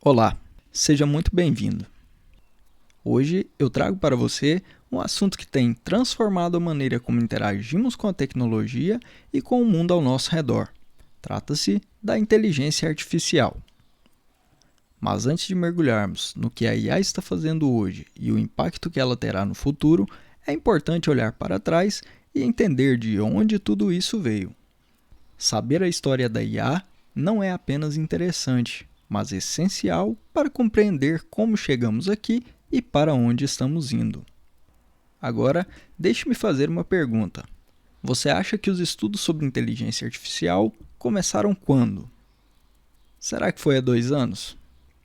Olá, seja muito bem-vindo. Hoje eu trago para você um assunto que tem transformado a maneira como interagimos com a tecnologia e com o mundo ao nosso redor. Trata-se da inteligência artificial. Mas antes de mergulharmos no que a IA está fazendo hoje e o impacto que ela terá no futuro, é importante olhar para trás e entender de onde tudo isso veio. Saber a história da IA não é apenas interessante, mas essencial para compreender como chegamos aqui e para onde estamos indo. Agora, deixe-me fazer uma pergunta. Você acha que os estudos sobre inteligência artificial começaram quando? Será que foi há 2 anos?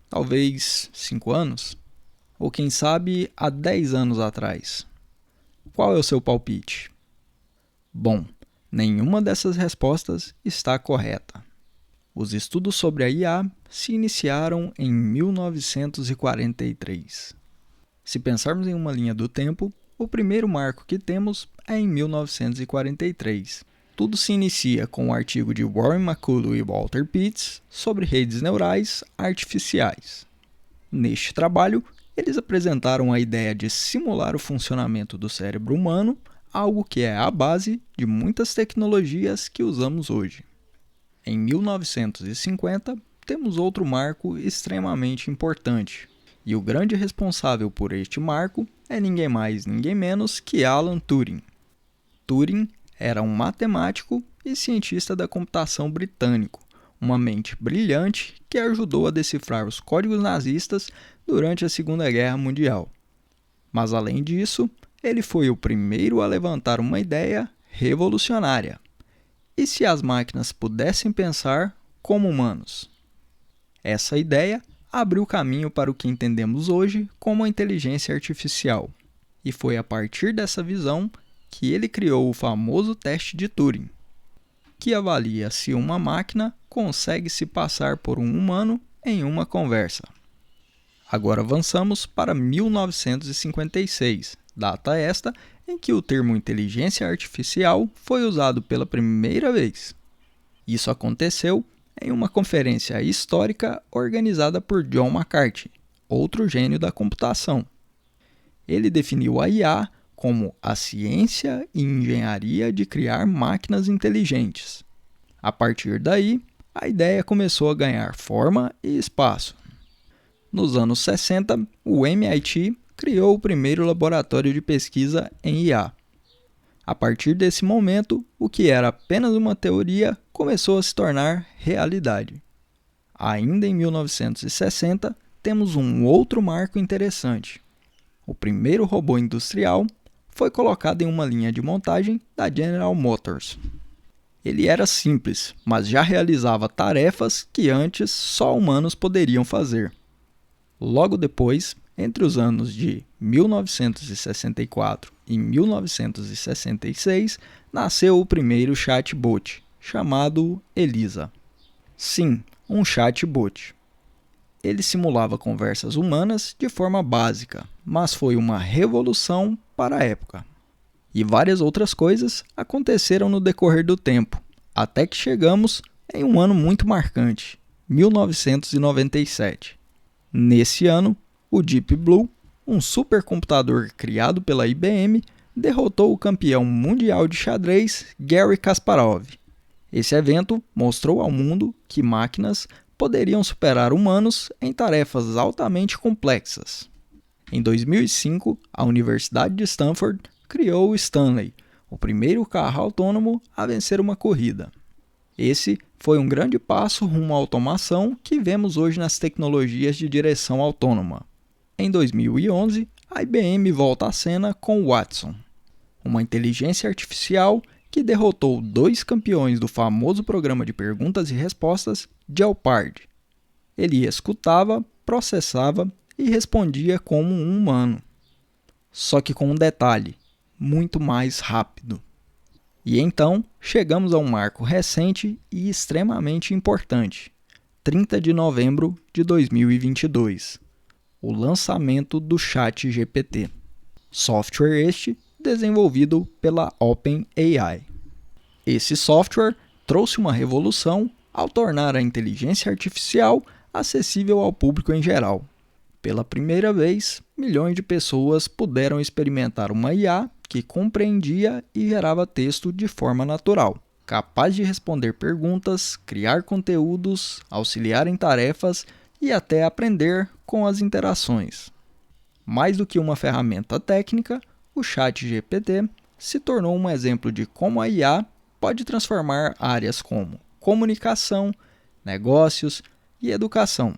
Talvez 5 anos? Ou quem sabe há 10 anos atrás? Qual é o seu palpite? Bom, nenhuma dessas respostas está correta. Os estudos sobre a IA se iniciaram em 1943. Se pensarmos em uma linha do tempo, o primeiro marco que temos é em 1943. Tudo se inicia com o artigo de Warren McCullough e Walter Pitts sobre redes neurais artificiais. Neste trabalho, eles apresentaram a ideia de simular o funcionamento do cérebro humano, algo que é a base de muitas tecnologias que usamos hoje. Em 1950, temos outro marco extremamente importante, e o grande responsável por este marco é ninguém mais, ninguém menos que Alan Turing. Turing era um matemático e cientista da computação britânico, uma mente brilhante que ajudou a decifrar os códigos nazistas durante a Segunda Guerra Mundial. Mas além disso, ele foi o primeiro a levantar uma ideia revolucionária. E se as máquinas pudessem pensar como humanos? Essa ideia abriu caminho para o que entendemos hoje como a inteligência artificial. E foi a partir dessa visão que ele criou o famoso teste de Turing, que avalia se uma máquina consegue se passar por um humano em uma conversa. Agora avançamos para 1956, data esta em que o termo inteligência artificial foi usado pela primeira vez. Isso aconteceu em uma conferência histórica organizada por John McCarthy, outro gênio da computação. Ele definiu a IA como a ciência e engenharia de criar máquinas inteligentes. A partir daí, a ideia começou a ganhar forma e espaço. Nos anos 60, o MIT criou o primeiro laboratório de pesquisa em IA. A partir desse momento, o que era apenas uma teoria começou a se tornar realidade. Ainda em 1960, temos um outro marco interessante. O primeiro robô industrial foi colocado em uma linha de montagem da General Motors. Ele era simples, mas já realizava tarefas que antes só humanos poderiam fazer. Logo depois, entre os anos de 1964 e 1966, nasceu o primeiro chatbot, chamado Elisa. Sim, um chatbot. Ele simulava conversas humanas de forma básica, mas foi uma revolução para a época. E várias outras coisas aconteceram no decorrer do tempo, até que chegamos em um ano muito marcante, 1997. Nesse ano, o Deep Blue, um supercomputador criado pela IBM, derrotou o campeão mundial de xadrez Garry Kasparov. Esse evento mostrou ao mundo que máquinas poderiam superar humanos em tarefas altamente complexas. Em 2005, a Universidade de Stanford criou o Stanley, o primeiro carro autônomo a vencer uma corrida. Esse foi um grande passo rumo à automação que vemos hoje nas tecnologias de direção autônoma. Em 2011, a IBM volta à cena com o Watson, uma inteligência artificial que derrotou 2 campeões do famoso programa de perguntas e respostas Jeopardy. Ele escutava, processava e respondia como um humano. Só que com um detalhe, muito mais rápido. E então, chegamos a um marco recente e extremamente importante, 30 de novembro de 2022, o lançamento do ChatGPT, software este desenvolvido pela OpenAI. Esse software trouxe uma revolução ao tornar a inteligência artificial acessível ao público em geral. Pela primeira vez, milhões de pessoas puderam experimentar uma IA que compreendia e gerava texto de forma natural, capaz de responder perguntas, criar conteúdos, auxiliar em tarefas e até aprender com as interações. Mais do que uma ferramenta técnica, o ChatGPT se tornou um exemplo de como a IA pode transformar áreas como comunicação, negócios e educação,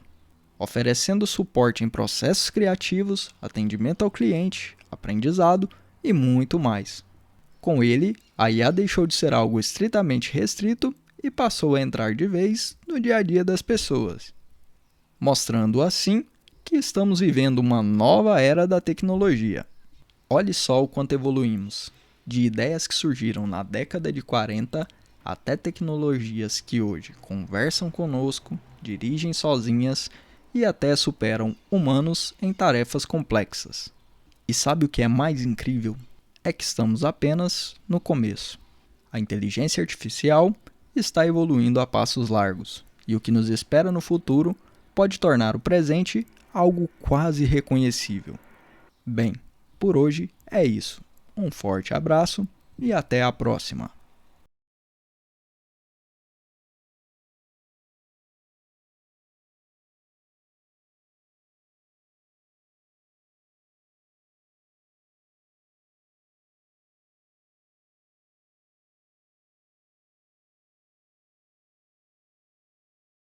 oferecendo suporte em processos criativos, atendimento ao cliente, aprendizado e muito mais. Com ele, a IA deixou de ser algo estritamente restrito e passou a entrar de vez no dia a dia das pessoas, mostrando assim que estamos vivendo uma nova era da tecnologia. Olhe só o quanto evoluímos, de ideias que surgiram na década de 40 até tecnologias que hoje conversam conosco, dirigem sozinhas e até superam humanos em tarefas complexas. E sabe o que é mais incrível? É que estamos apenas no começo. A inteligência artificial está evoluindo a passos largos, e o que nos espera no futuro pode tornar o presente algo quase reconhecível. Bem, por hoje é isso. Um forte abraço e até a próxima!